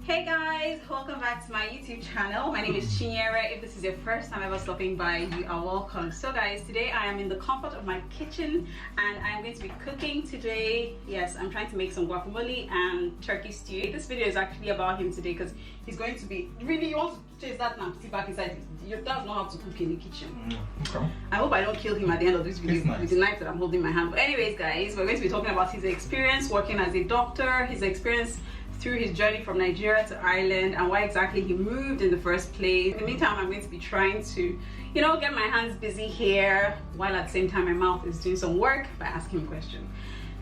Hey guys, welcome back to my YouTube channel. My name is Chinyere. If this is your first time ever stopping by, you are welcome. So guys, today I am in the comfort of my kitchen and I'm going to be cooking today. Yes, I'm trying to make some guacamole and turkey stew. This video is actually about him today because he's going to be really, you want to chase that now, sit back inside. Your dad knows how to cook in the kitchen. Okay. I hope I don't kill him at the end of this video Nice. with the knife that I'm holding in my hand. But anyways guys, we're going to be talking about his experience working as a doctor, his experience through his journey from Nigeria to Ireland, and why exactly he moved in the first place. In the meantime, I'm going to be trying to, you know, get my hands busy here while at the same time my mouth is doing some work by asking a question.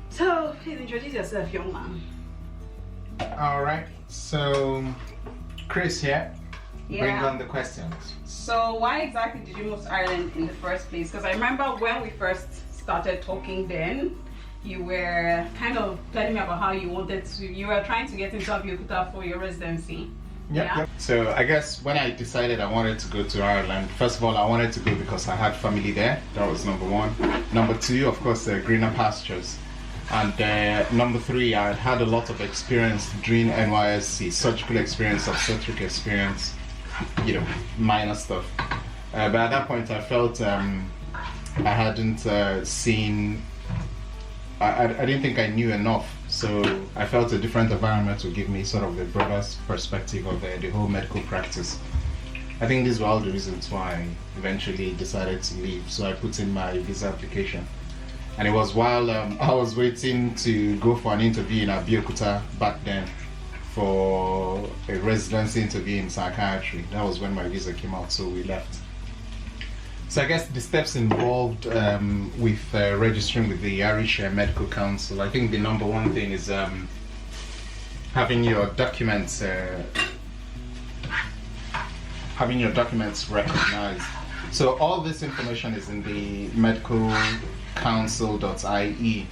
So please introduce yourself, young man. All right. So Chris here. Bring on the questions. So why exactly did you move to Ireland in the first place? Because I remember when we first started talking then, you were kind of telling me about how you wanted to, you were trying to get into Abeokuta for your residency. Yep. So I guess when I decided I wanted to go to Ireland, first of all, I wanted to go because I had family there. That was number one. Number two, of course, greener pastures. And number three, I had a lot of experience during NYSC, surgical experience, obstetric experience, you know, minor stuff. But at that point, I felt I hadn't seen, I didn't think I knew enough, so I felt a different environment would give me sort of a broader perspective of the whole medical practice. I think these were all the reasons why I eventually decided to leave, so I put in my visa application. And it was while I was waiting to go for an interview in Abeokuta back then for a residency interview in psychiatry. That was when my visa came out, so we left. So I guess the steps involved with registering with the Irish Medical Council, I think the number one thing is having your documents recognized. So all this information is in the medicalcouncil.ie.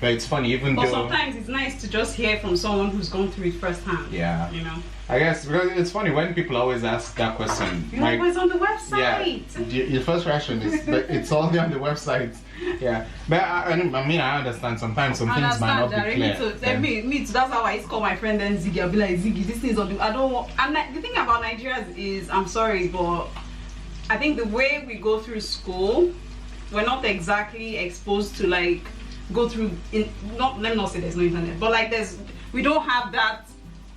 But it's funny, even but though sometimes it's nice to just hear from someone who's gone through it firsthand. Yeah. You know. I guess because it's funny when people always ask that question. You know, it's on the website. Yeah, your first reaction is that it's only on the website. Yeah, but I mean I understand sometimes some things might not be clear. Me too. That's how I used to call my friend then Ziggy. I'll be like, Ziggy, this thing is on the. I don't want. And the thing about Nigeria is, I'm sorry, but I think the way we go through school, we're not exactly exposed to like go through. Let me not say there's no internet, but like we don't have that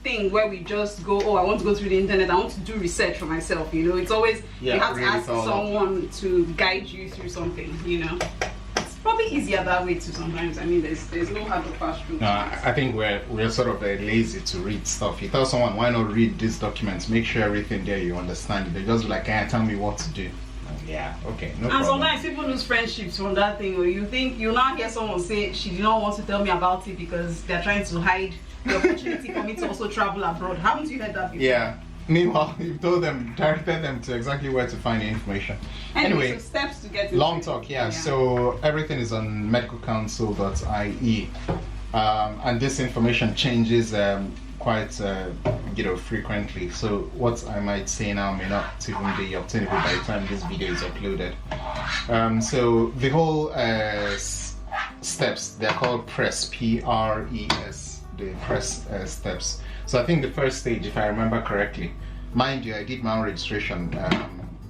thing where we just go, oh, I want to go through the internet, I want to do research for myself, you know. It's always you have to ask someone to guide you through something, you know. It's probably easier that way too sometimes. I mean, there's no hard to pass through. No, I think we're sort of lazy to read stuff. You tell someone, why not read these documents, make sure everything there you understand it. They just like, tell me what to do. Yeah, okay, no problem. And sometimes people lose friendships from that thing, where you think you now hear someone say she did not want to tell me about it because they're trying to hide the opportunity for me to also travel abroad. Haven't you heard that before? Yeah. Meanwhile, you've directed them to exactly where to find the information. Anyway, so steps to get into long talk, yeah. So everything is on medicalcouncil.ie, and this information changes quite frequently. So what I might say now may not even be obtainable by the time this video is uploaded. So the whole steps, they're called PRES, P-R-E-S. The PRES steps. So I think the first stage, if I remember correctly, mind you, I did my own registration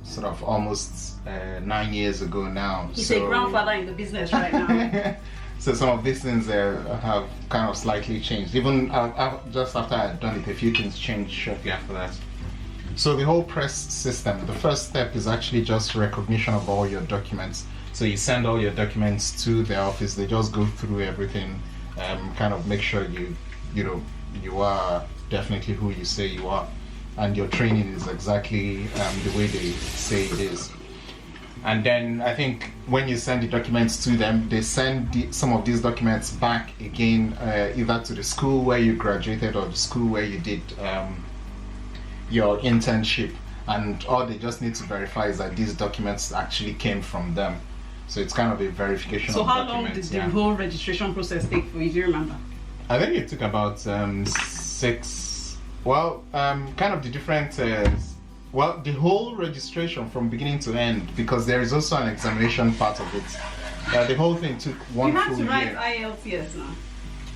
sort of almost 9 years ago now. He's a grandfather in the business right now. So some of these things have kind of slightly changed. Even just after I had done it, a few things changed shortly after that. So the whole PRES system, the first step is actually just recognition of all your documents. So you send all your documents to the office, they just go through everything, kind of make sure you are definitely who you say you are, and your training is exactly the way they say it is. And then I think when you send the documents to them, they send some of these documents back again, either to the school where you graduated or the school where you did your internship, and all they just need to verify is that these documents actually came from them. So it's kind of a verification of documents. So how long did the whole registration process take for you? Do you remember? I think it took about 6. Well, kind of the different. The whole registration from beginning to end, because there is also an examination part of it. The whole thing took 1 full year. You had to write IELTS now.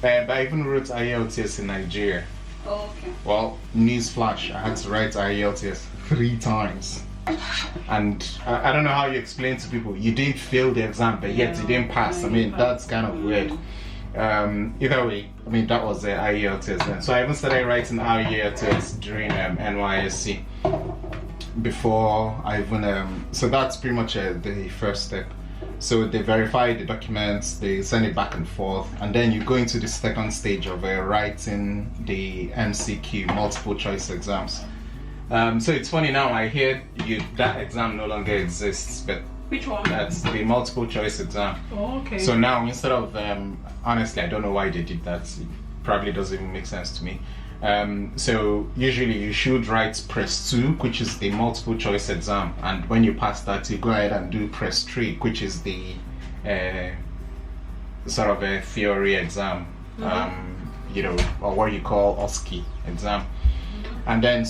But I even wrote IELTS in Nigeria. Oh, okay. Well, newsflash, I had to write IELTS 3 times. And I don't know how you explain to people, you didn't fail the exam, but yet you didn't pass. I mean, that's kind of weird. Either way, I mean, that was the IELTS then. So I even started writing IELTS during NYSC before I even, so that's pretty much the first step. So they verify the documents, they send it back and forth, and then you go into the second stage of writing the MCQ, multiple choice exams. So it's funny now, I hear that exam no longer exists, but Which one? that's the multiple choice exam. Oh, okay. So now instead of, honestly, I don't know why they did that. It probably doesn't even make sense to me. So usually you should write Press 2, which is the multiple choice exam, and when you pass that, you go ahead and do Press 3, which is the sort of a theory exam, you know, or what you call OSCE exam. And then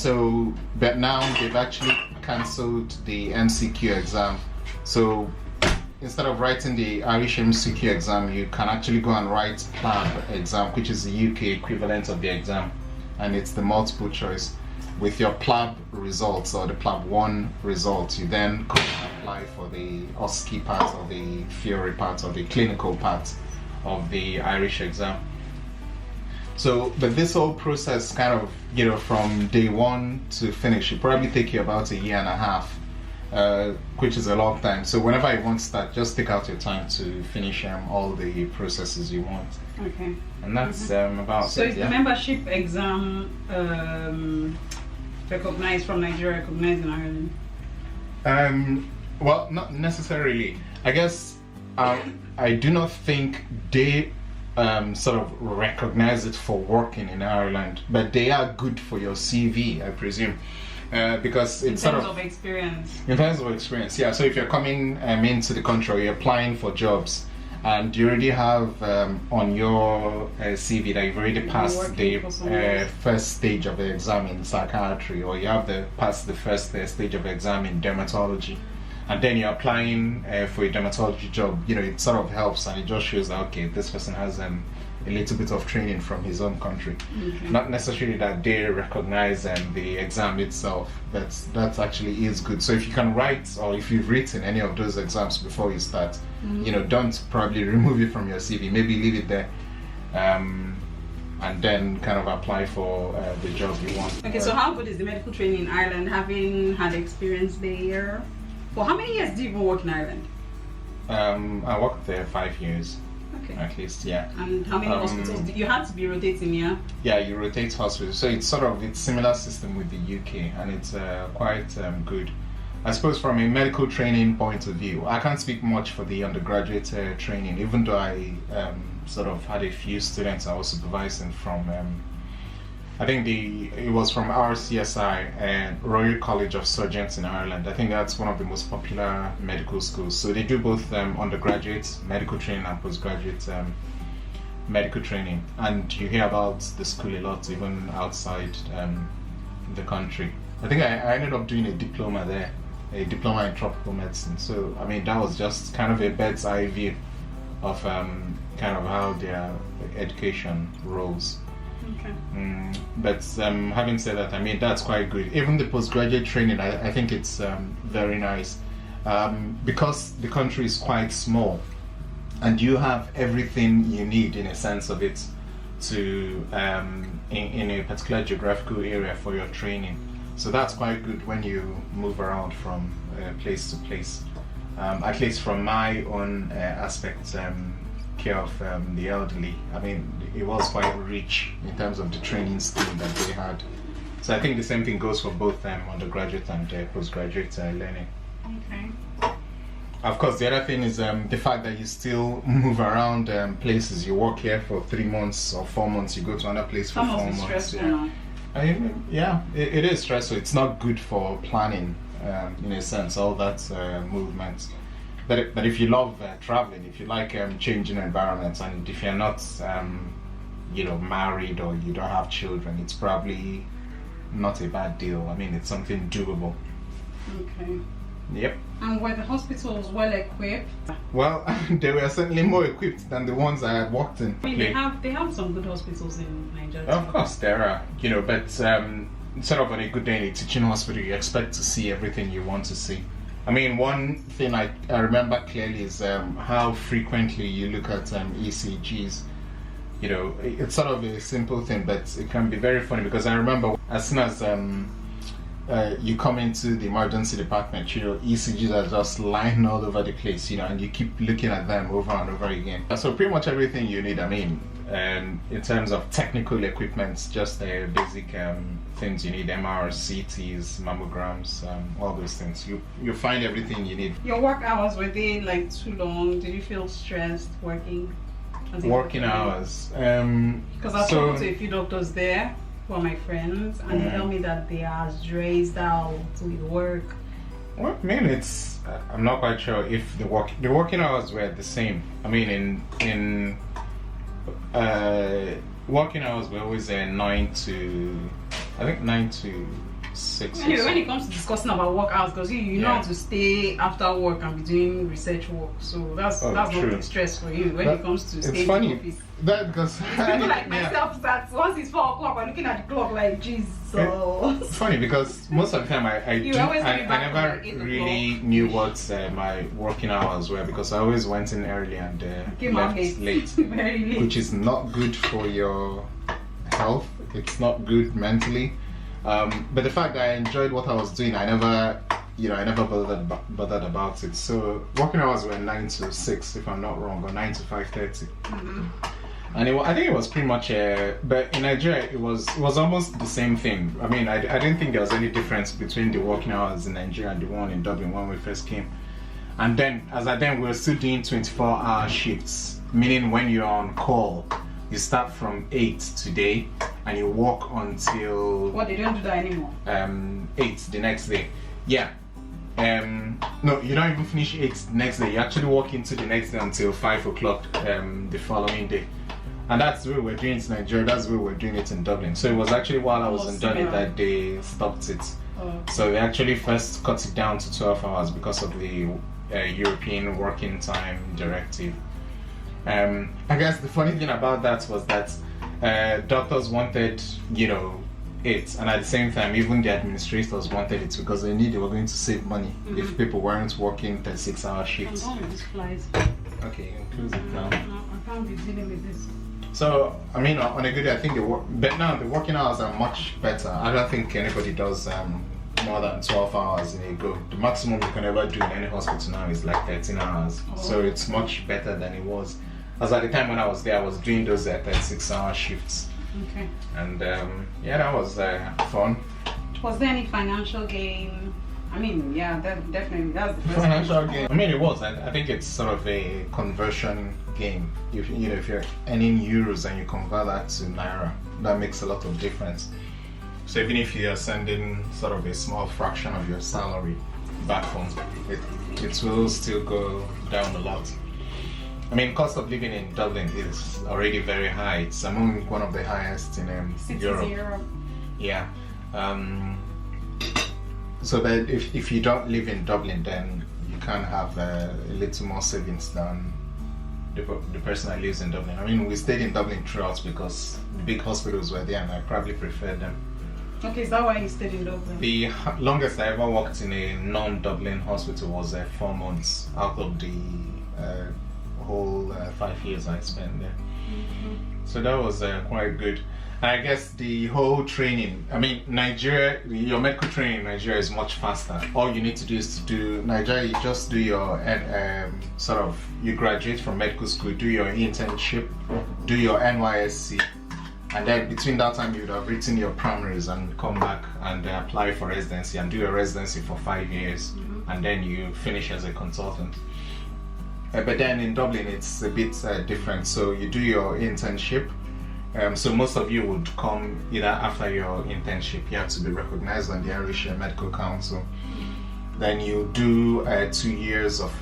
but now they've actually cancelled the MCQ exam. So instead of writing the Irish MCQ exam, you can actually go and write PLAB exam, which is the UK equivalent of the exam, and it's the multiple choice. With your PLAB results or the PLAB 1 results, you then go and apply for the OSCE part or the theory part or the clinical part of the Irish exam. So, but this whole process kind of, you know, from day one to finish, it probably take you about a year and a half, which is a long time. So whenever you want to start, just take out your time to finish all the processes you want. Okay. And that's about So it. is the membership exam recognized from Nigeria, recognized in Ireland? Well, not necessarily. I guess I do not think they sort of recognize it for working in Ireland, but they are good for your CV, I presume, because it's in terms of experience. In terms of experience, yeah. So if you're coming into the country, you're applying for jobs, and you already have on your CV that you've already passed the first stage of the exam in psychiatry, or you have passed the first stage of the exam in dermatology, and then you're applying for a dermatology job, you know, it sort of helps, and it just shows that, okay, this person has a little bit of training from his own country. Okay. Not necessarily that they recognize the exam itself, but that actually is good. So if you can write, or if you've written any of those exams before you start, you know, don't probably remove it from your CV, maybe leave it there, and then kind of apply for the job you want. Okay, so how good is the medical training in Ireland, having had experience there? For how many years did you even work in Ireland? I worked there 5 years. Okay. At least, yeah. And how many hospitals? You had to be rotating, yeah? Yeah, you rotate hospitals. So it's similar system with the UK, and it's quite good. I suppose from a medical training point of view, I can't speak much for the undergraduate training, even though I sort of had a few students I was supervising from, I think it was from RCSI and Royal College of Surgeons in Ireland. I think that's one of the most popular medical schools. So they do both undergraduate medical training and postgraduate medical training. And you hear about the school a lot, even outside the country. I think I ended up doing a diploma there, a diploma in tropical medicine. So, I mean, that was just kind of a bird's eye view of kind of how their education rolls. Okay. But having said that, I mean, that's quite good. Even the postgraduate training, I think it's very nice, because the country is quite small, and you have everything you need in a sense of it to in a particular geographical area for your training. So that's quite good when you move around from place to place. At least from my own aspect, care of the elderly, I mean, it was quite rich in terms of the training scheme that they had. So I think the same thing goes for both undergraduate and postgraduate learning. Okay. Of course, the other thing is the fact that you still move around places. You work here for 3 months or 4 months, you go to another place for 4 months. Stressful. Yeah. I mean, yeah, it is stressful. It's not good for planning, in a sense, all that movement. But if you love traveling, if you like changing environments, and if you're not, you know, married or you don't have children, it's probably not a bad deal. I mean, it's something doable. Okay. Yep. And were the hospitals well equipped? Well, they were certainly more equipped than the ones I had worked in. I mean, they have some good hospitals in Nigeria. Of course, there are, but sort of on a good day in a teaching hospital, you expect to see everything you want to see. I mean, one thing I remember clearly is how frequently you look at ECGs. It's sort of a simple thing, but it can be very funny because I remember as soon as you come into the emergency department, ECGs are just lying all over the place, and you keep looking at them over and over again. So pretty much everything you need, I mean, in terms of technical equipment, just the basic things you need, MRs, CTs, mammograms, all those things. You find everything you need. Your work hours, were they like too long? Did you feel stressed working? Working hours? Because I've spoken to a few doctors there who are my friends, and they tell me that they are stressed out with work. Well, I mean, I'm not quite sure if the working hours were the same. I mean, in working hours were always 9 to 6. Anyway, when it comes to discussing about work hours, because you know how to stay after work and be doing research work, so that's not the stress for you when it comes to staying in the office. That because people like myself that once it's 4 o'clock, we're looking at the clock like Jesus. It's funny because most of the time I never really knew what my working hours were because I always went in early and left late, very late, which is not good for your health. It's not good mentally. But the fact that I enjoyed what I was doing, I never bothered about it. So working hours were 9 to 6, if I'm not wrong, or 9 to 5:30. And I think it was pretty much, but in Nigeria it was almost the same thing. I mean, I didn't think there was any difference between the working hours in Nigeria and the one in Dublin when we first came. And then, we were still doing 24-hour shifts, meaning when you're on call, you start from 8 today and you work until... What, they don't do that anymore? 8 the next day. Yeah. No, you don't even finish 8 the next day. You actually work into the next day until 5 o'clock the following day. And that's the way we're doing it in Nigeria, that's the way we're doing it in Dublin. So it was actually while I was in Dublin that they stopped it. So they actually first cut it down to 12 hours because of the European Working Time Directive. I guess the funny thing about that was that doctors wanted, it, and at the same time, even the administrators wanted it because they knew they were going to save money if people weren't working 36-hour shifts. I'm done with this flies. Okay, close it now. No, I can't be dealing with this. So, I mean, on a good day, I think but now the working hours are much better. I don't think anybody does more than 12 hours in a go. The maximum you can ever do in any hospital now is like 13 hours. So it's much better than it was. As at the time when I was there, I was doing those 36-hour shifts. Okay. And that was fun. Was there any financial gain? I mean, yeah, definitely. That's the first financial gain. I mean, it was. I think it's sort of a conversion game. If you're earning euros and you convert that to naira, that makes a lot of difference. So even if you are sending sort of a small fraction of your salary back home, it will still go down a lot. I mean, cost of living in Dublin is already very high. It's among one of the highest in Europe. Yeah. So that if you don't live in Dublin, then you can have a little more savings than the person that lives in Dublin. I mean, we stayed in Dublin throughout because the big hospitals were there and I probably preferred them. Okay, is that why you stayed in Dublin? The longest I ever worked in a non-Dublin hospital was 4 months out of the whole 5 years I spent there. So that was quite good. And I guess the whole training, I mean, Nigeria, your medical training in Nigeria is much faster. All you need to do is Nigeria, you just do your you graduate from medical school, do your internship, do your NYSC, and then between that time you would have written your primaries and come back and apply for residency and do your residency for 5 years, and then you finish as a consultant. But then in Dublin it's a bit different. So you do your internship. So most of you would come either after your internship. You have to be recognized on the Irish Medical Council. Then you do 2 years of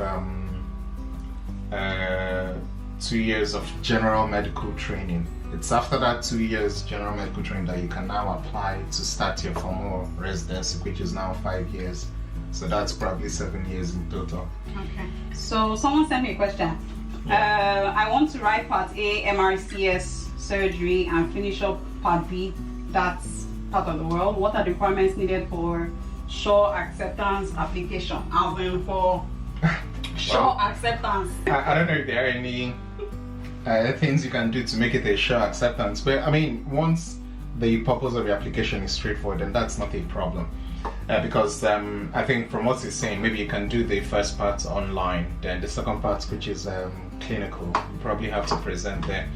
2 years of general medical training. It's after that 2 years general medical training that you can now apply to start your formal residency, which is now 5 years. So that's probably 7 years in total. Okay. So someone sent me a question. I want to write Part A MRCS surgery and finish up Part B. That's part of the world. What are the requirements needed for sure acceptance application? As in for sure acceptance. I don't know if there are any things you can do to make it a sure acceptance, but I mean, once the purpose of the application is straightforward, then that's not a problem. Because I think from what he's saying, maybe you can do the first part online, then the second part, which is clinical, you probably have to present there.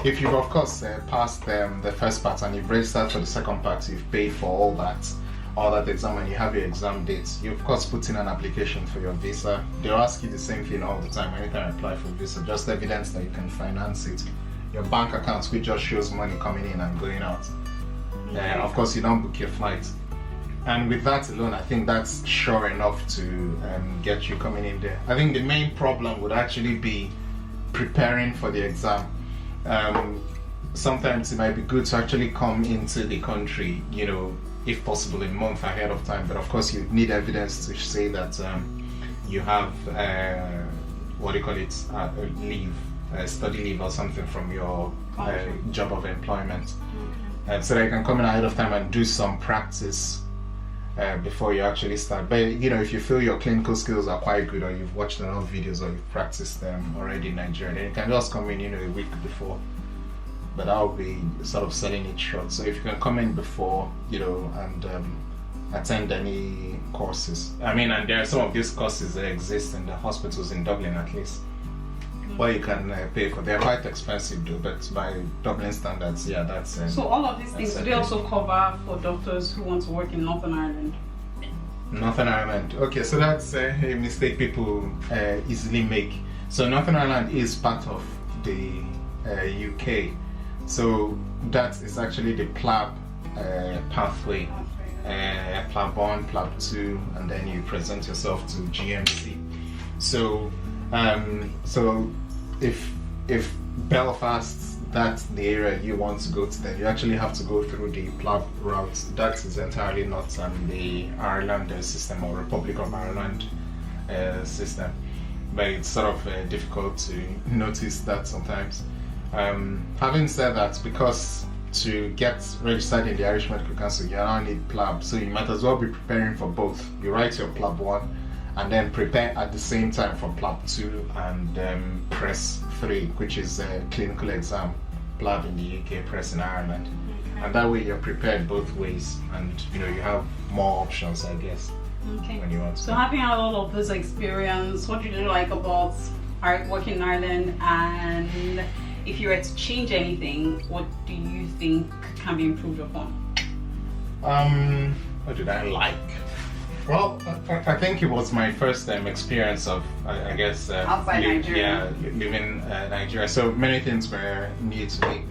If you've of course passed the first part and you've registered for the second part, you've paid for all that exam and you have your exam dates, you of course put in an application for your visa. They'll ask you the same thing all the time anytime you apply for visa, just evidence that you can finance it. Your bank accounts, which just shows money coming in and going out. Of course you don't book your flight. And with that alone, I think that's sure enough to get you coming in there. I think the main problem would actually be preparing for the exam. Sometimes it might be good to actually come into the country, you know, if possible a month ahead of time. But of course, you need evidence to say that you have, what do you call it, leave, study leave or something from your job of employment. So that you can come in ahead of time and do some practice before you actually start. But you know, if you feel your clinical skills are quite good, or you've watched enough videos, or you've practiced them already in Nigeria, then you can just come in, you know, a week before. But I'll be sort of selling it short. So if you can come in before, you know, and attend any courses. I mean, and there are some of these courses that exist in the hospitals in Dublin, at least. Well, you can pay for. They're quite expensive though, but by Dublin standards, yeah, that's. So all of these things, do they also cover for doctors who want to work in Northern Ireland? Northern Ireland. Okay, so that's a mistake people easily make. So Northern Ireland is part of the UK. So that is actually the PLAB pathway. PLAB 1, PLAB 2, and then you present yourself to GMC. So if Belfast, that's the area you want to go to, then you actually have to go through the PLAB route. That is entirely not the Ireland system or Republic of Ireland system, but it's sort of difficult to notice that sometimes. Having said that, because to get registered in the Irish Medical Council, you now need PLAB, so you might as well be preparing for both. You write your PLAB 1 and then prepare at the same time for PLAB 2 and PRESS 3, which is a clinical exam, PLAB in the UK, PRESS in Ireland. And that way you're prepared both ways, and you know, you have more options, I guess. Okay. When you want to. So having had all of this experience, what did you like about working in Ireland, and if you were to change anything, what do you think can be improved upon? What did I like? Well, I think it was my first experience of, I guess, outside Nigeria. Yeah, living Nigeria. So many things were new to me.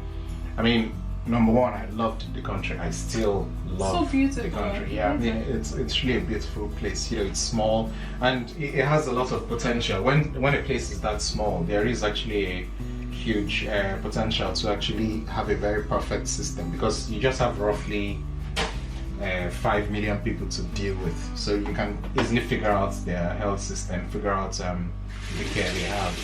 I mean, number one, I loved the country. I still love the country. Yeah, I mean, it's really a beautiful place. You know, it's small and it has a lot of potential. When a place is that small, there is actually a huge potential to actually have a very perfect system, because you just have roughly 5 million people to deal with, so you can easily figure out their health system, figure out the care they have.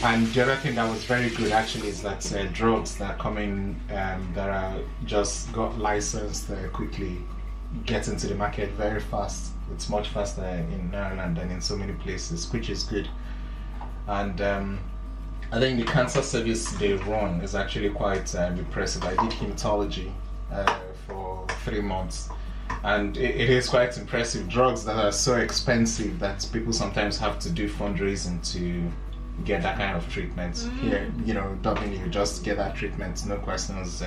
And the other thing that was very good actually is that drugs that are coming that are just got licensed quickly get into the market very fast. It's much faster in Ireland than in so many places, which is good. And I think the cancer service they run is actually quite impressive. I did hematology for 3 months, and it is quite impressive. Drugs that are so expensive that people sometimes have to do fundraising to get that kind of treatment. Here, you know, Dublin, you just get that treatment, no questions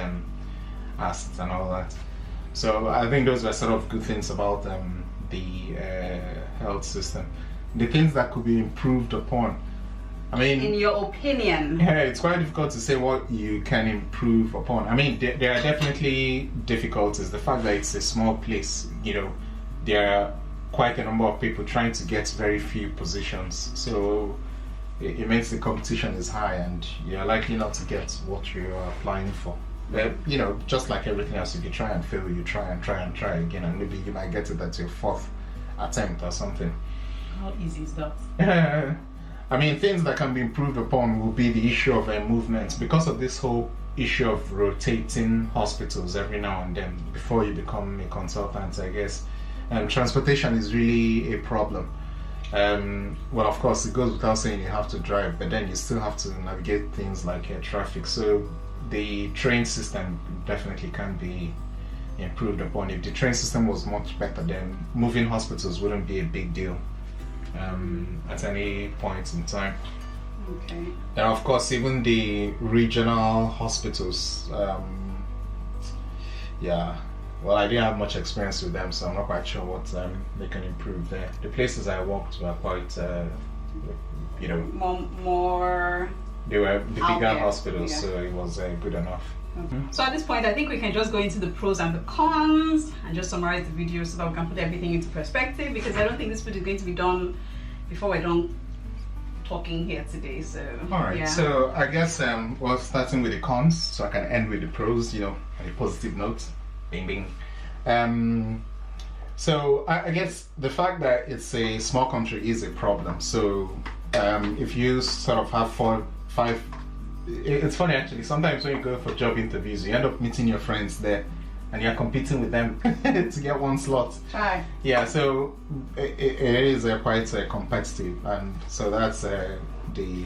asked and all that. So I think those were sort of good things about the health system. The things that could be improved upon, I mean, in your opinion? Yeah, it's quite difficult to say what you can improve upon. I mean, there are definitely difficulties. The fact that it's a small place, you know, there are quite a number of people trying to get very few positions. So it makes the competition is high, and you're likely not to get what you're applying for. But, you know, just like everything else, if you try and fail, you try and try and try again, and maybe you might get it at your fourth attempt or something. How easy is that? I mean, things that can be improved upon will be the issue of movement, because of this whole issue of rotating hospitals every now and then before you become a consultant, I guess. Transportation is really a problem. Well, of course, it goes without saying you have to drive, but then you still have to navigate things like traffic. So the train system definitely can be improved upon. If the train system was much better, then moving hospitals wouldn't be a big deal at any point in time. Okay. And of course, even the regional hospitals, yeah. Well, I didn't have much experience with them, so I'm not quite sure what they can improve there. The places I worked were quite, you know, more. They were the bigger there. hospitals, Yeah. so it was good enough. So at this point, I think we can just go into the pros and the cons and just summarize the video so that we can put everything into perspective, because I don't think this video is going to be done before we're done talking here today. So All right. yeah. So I guess well, starting with the cons, so I can end with the pros. You know, on a positive note. Bing bing. So I guess the fact that it's a small country is a problem. So if you sort of have 4, 5, it's funny actually. Sometimes when you go for job interviews, you end up meeting your friends there, and you're competing with them to get one slot. Hi. Yeah. So it is quite competitive, and so that's the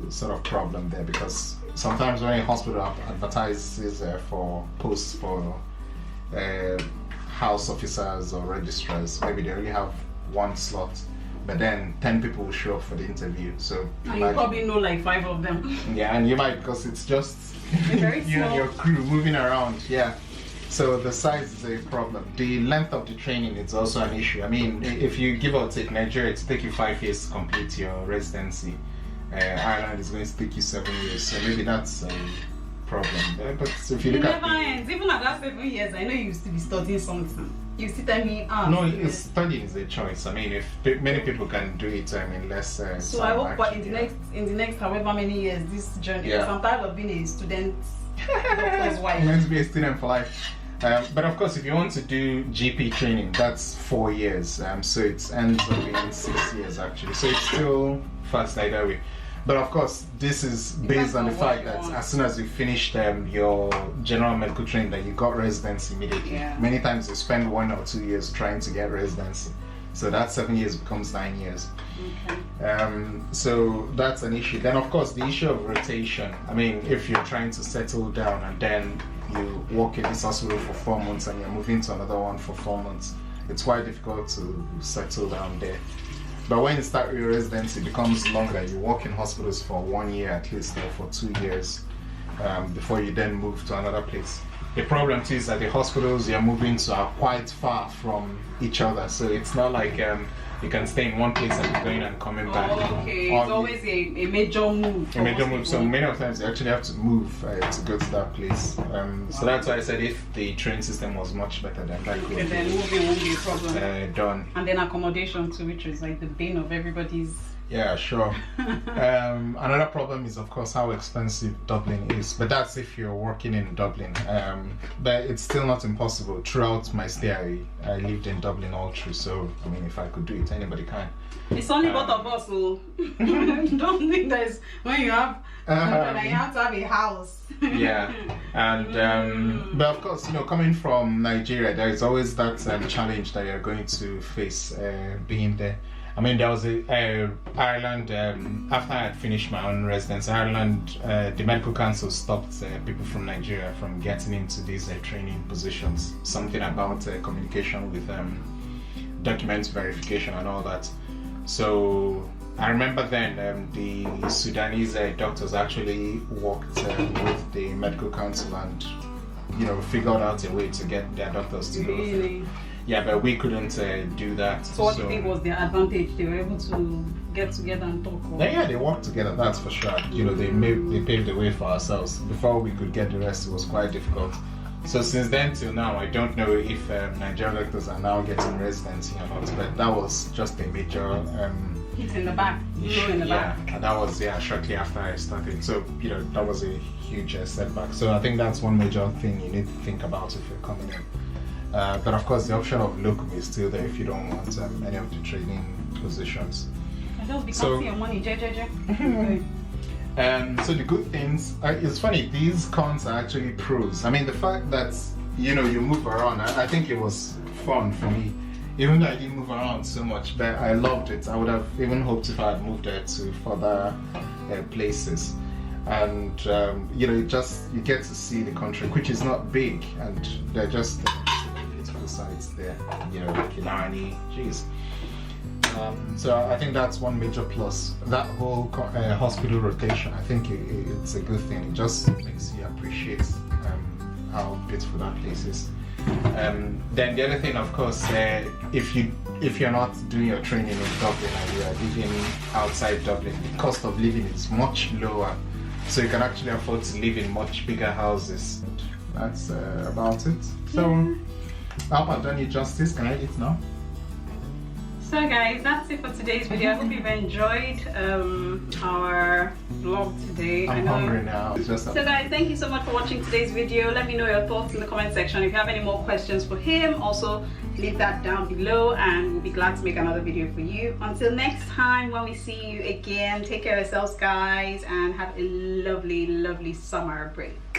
sort of problem there, because sometimes when a hospital advertises for posts for house officers or registrars, maybe they only have one slot, but then 10 people will show up for the interview. So And you probably know like 5 of them. yeah, and you might, because it's just Very you and small. your crew moving around. Yeah. So the size is a problem. The length of the training is also an issue. I mean, if you give or take Nigeria, it's take you 5 years to complete your residency. Ireland is going to take you 7 years, so maybe that's a problem. But if you It look at never ends. Even at that 7 years, I know you used to be studying something. You still tell me, no, studying is a choice. I mean, if many people can do it, I mean, less. So I hope, but in the next however many years, this journey. Yeah. Because I'm tired of being a student doctor's wife. You're meant to be a student for life. But of course, if you want to do GP training, that's 4 years. So it ends up being 6 years actually. So it's still fast either way. But of course, this is based on the fact that as soon as you finished your general medical training, that you got residency immediately. Yeah. Many times you spend 1 or 2 years trying to get residency. So that 7 years becomes 9 years. Okay. So that's an issue. Then of course the issue of rotation. I mean, if you're trying to settle down and then you work in this hospital for 4 months and you're moving to another one for 4 months, it's quite difficult to settle down there. But when you start your residency, it becomes longer. You work in hospitals for 1 year at least, or for 2 years, before you then move to another place. The problem too is that the hospitals you're moving to are quite far from each other, so it's not like you can stay in one place and be going and coming back. Okay, Or it's always a major move. a major move. So many of times you actually have to move to go to that place. So that's why I said if the train system was much better, then that could Okay, then be moving won't be a problem. done. And then accommodation too, which is like the bane of everybody's. Yeah, sure. Another problem is, of course, how expensive Dublin is. But that's if you're working in Dublin. But it's still not impossible. Throughout my stay, I lived in Dublin all through. So, I mean, if I could do it, anybody can. It's only both of us, so don't think there's when you have children and you have to have a house. Yeah, and but of course, you know, coming from Nigeria, there is always that challenge that you're going to face being there. I mean, there was Ireland, after I had finished my own residence, Ireland, the medical council stopped people from Nigeria from getting into these training positions. Something about communication with document verification and all that. So I remember then the Sudanese doctors actually worked with the medical council and, you know, figured out a way to get their doctors to go. Really? Yeah, but we couldn't do that. So what do you think was their advantage? They were able to get together and talk? Or? Yeah, they worked together, that's for sure. You know, they paved the way for ourselves. Before we could get the rest, it was quite difficult. So since then till now, I don't know if Nigerian doctors are now getting residency or not, but that was just a major It's in the back. issue. In the back. And that was shortly after I started. So, you know, that was a huge setback. So I think that's one major thing you need to think about if you're coming in. But of course, the option of locum is still there if you don't want any of the training positions. I just be So- counting your money, Okay. So the good things, it's funny, these cons are actually pros. I mean, the fact that, you know, you move around, I think it was fun for me. Even though I didn't move around so much, but I loved it. I would have even hoped if I had moved there to further places. And, you know, you get to see the country, which is not big, and they're just beautiful sites there, you know, Killarney, jeez. So I think that's one major plus. That whole hospital rotation, I think it's a good thing. It just makes you appreciate how beautiful that place is. Then the other thing, of course, if you're not doing your training in Dublin and you are living outside Dublin, the cost of living is much lower, so you can actually afford to live in much bigger houses. That's about it. So I hope I've done you justice. Can I eat now? So guys, that's it for today's video. I hope you've enjoyed our vlog today. I'm hungry now. It's just So guys, thank you so much for watching today's video. Let me know your thoughts in the comment section. If you have any more questions for him, also leave that down below and we'll be glad to make another video for you. Until next time when we see you again, take care of yourselves guys and have a lovely, lovely summer break.